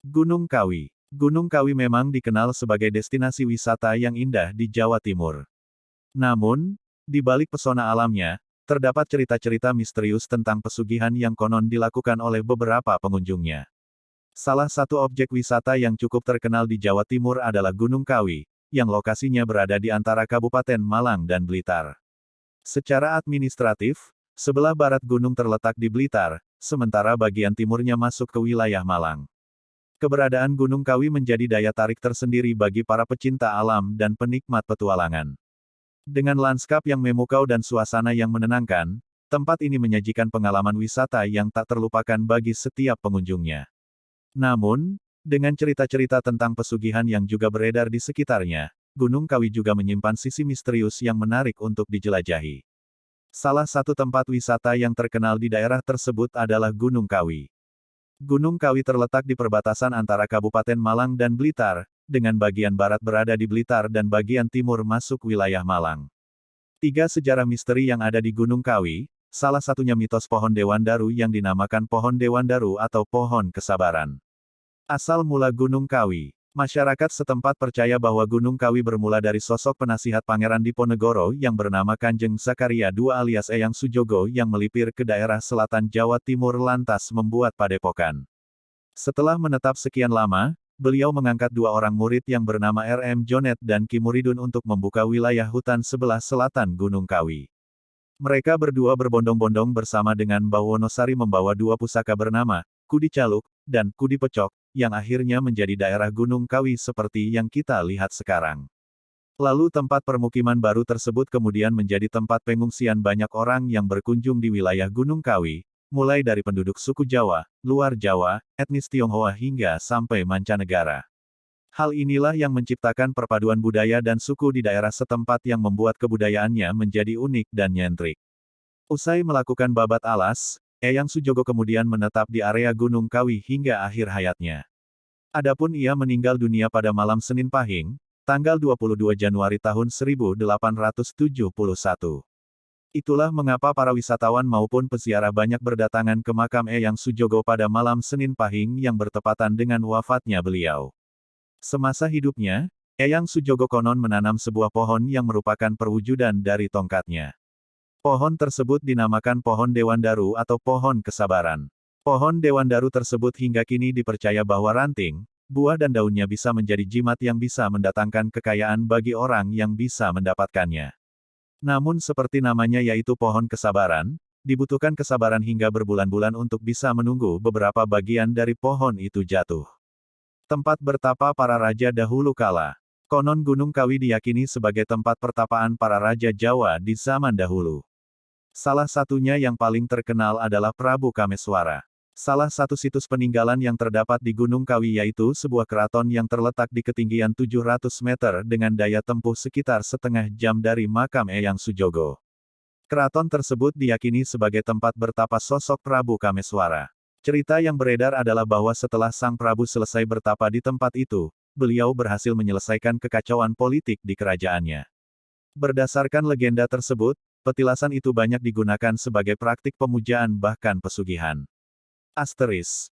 Gunung Kawi. Gunung Kawi memang dikenal sebagai destinasi wisata yang indah di Jawa Timur. Namun, di balik pesona alamnya, terdapat cerita-cerita misterius tentang pesugihan yang konon dilakukan oleh beberapa pengunjungnya. Salah satu objek wisata yang cukup terkenal di Jawa Timur adalah Gunung Kawi, yang lokasinya berada di antara Kabupaten Malang dan Blitar. Secara administratif, sebelah barat gunung terletak di Blitar, sementara bagian timurnya masuk ke wilayah Malang. Keberadaan Gunung Kawi menjadi daya tarik tersendiri bagi para pecinta alam dan penikmat petualangan. Dengan lanskap yang memukau dan suasana yang menenangkan, tempat ini menyajikan pengalaman wisata yang tak terlupakan bagi setiap pengunjungnya. Namun, dengan cerita-cerita tentang pesugihan yang juga beredar di sekitarnya, Gunung Kawi juga menyimpan sisi misterius yang menarik untuk dijelajahi. Salah satu tempat wisata yang terkenal di daerah tersebut adalah Gunung Kawi. Gunung Kawi terletak di perbatasan antara Kabupaten Malang dan Blitar, dengan bagian barat berada di Blitar dan bagian timur masuk wilayah Malang. 3 sejarah misteri yang ada di Gunung Kawi, salah satunya mitos pohon Dewandaru yang dinamakan pohon Dewandaru atau pohon kesabaran. Asal mula Gunung Kawi. Masyarakat setempat percaya bahwa Gunung Kawi bermula dari sosok penasihat Pangeran Diponegoro yang bernama Kanjeng Zakaria II alias Eyang Sujogo yang melipir ke daerah selatan Jawa Timur lantas membuat padepokan. Setelah menetap sekian lama, beliau mengangkat 2 orang murid yang bernama R.M. Jonet dan Ki Muridun untuk membuka wilayah hutan sebelah selatan Gunung Kawi. Mereka berdua berbondong-bondong bersama dengan Mbah Wonosari membawa 2 pusaka bernama Kudi Caluk dan Kudi Pecok, yang akhirnya menjadi daerah Gunung Kawi seperti yang kita lihat sekarang. Lalu tempat permukiman baru tersebut kemudian menjadi tempat pengungsian banyak orang yang berkunjung di wilayah Gunung Kawi, mulai dari penduduk suku Jawa, luar Jawa, etnis Tionghoa hingga sampai mancanegara. Hal inilah yang menciptakan perpaduan budaya dan suku di daerah setempat yang membuat kebudayaannya menjadi unik dan nyentrik. Usai melakukan babat alas, Eyang Sujogo kemudian menetap di area Gunung Kawi hingga akhir hayatnya. Adapun ia meninggal dunia pada malam Senin Pahing, tanggal 22 Januari tahun 1871. Itulah mengapa para wisatawan maupun peziarah banyak berdatangan ke makam Eyang Sujogo pada malam Senin Pahing yang bertepatan dengan wafatnya beliau. Semasa hidupnya, Eyang Sujogo konon menanam sebuah pohon yang merupakan perwujudan dari tongkatnya. Pohon tersebut dinamakan pohon Dewandaru atau pohon kesabaran. Pohon Dewandaru tersebut hingga kini dipercaya bahwa ranting, buah dan daunnya bisa menjadi jimat yang bisa mendatangkan kekayaan bagi orang yang bisa mendapatkannya. Namun seperti namanya yaitu pohon kesabaran, dibutuhkan kesabaran hingga berbulan-bulan untuk bisa menunggu beberapa bagian dari pohon itu jatuh. Tempat bertapa para raja dahulu kala. Konon Gunung Kawi diyakini sebagai tempat pertapaan para raja Jawa di zaman dahulu. Salah satunya yang paling terkenal adalah Prabu Kameswara. Salah satu situs peninggalan yang terdapat di Gunung Kawi yaitu sebuah keraton yang terletak di ketinggian 700 meter dengan daya tempuh sekitar setengah jam dari makam Eyang Sujogo. Keraton tersebut diyakini sebagai tempat bertapa sosok Prabu Kameswara. Cerita yang beredar adalah bahwa setelah Sang Prabu selesai bertapa di tempat itu, beliau berhasil menyelesaikan kekacauan politik di kerajaannya. Berdasarkan legenda tersebut, petilasan itu banyak digunakan sebagai praktik pemujaan bahkan pesugihan. Asteris.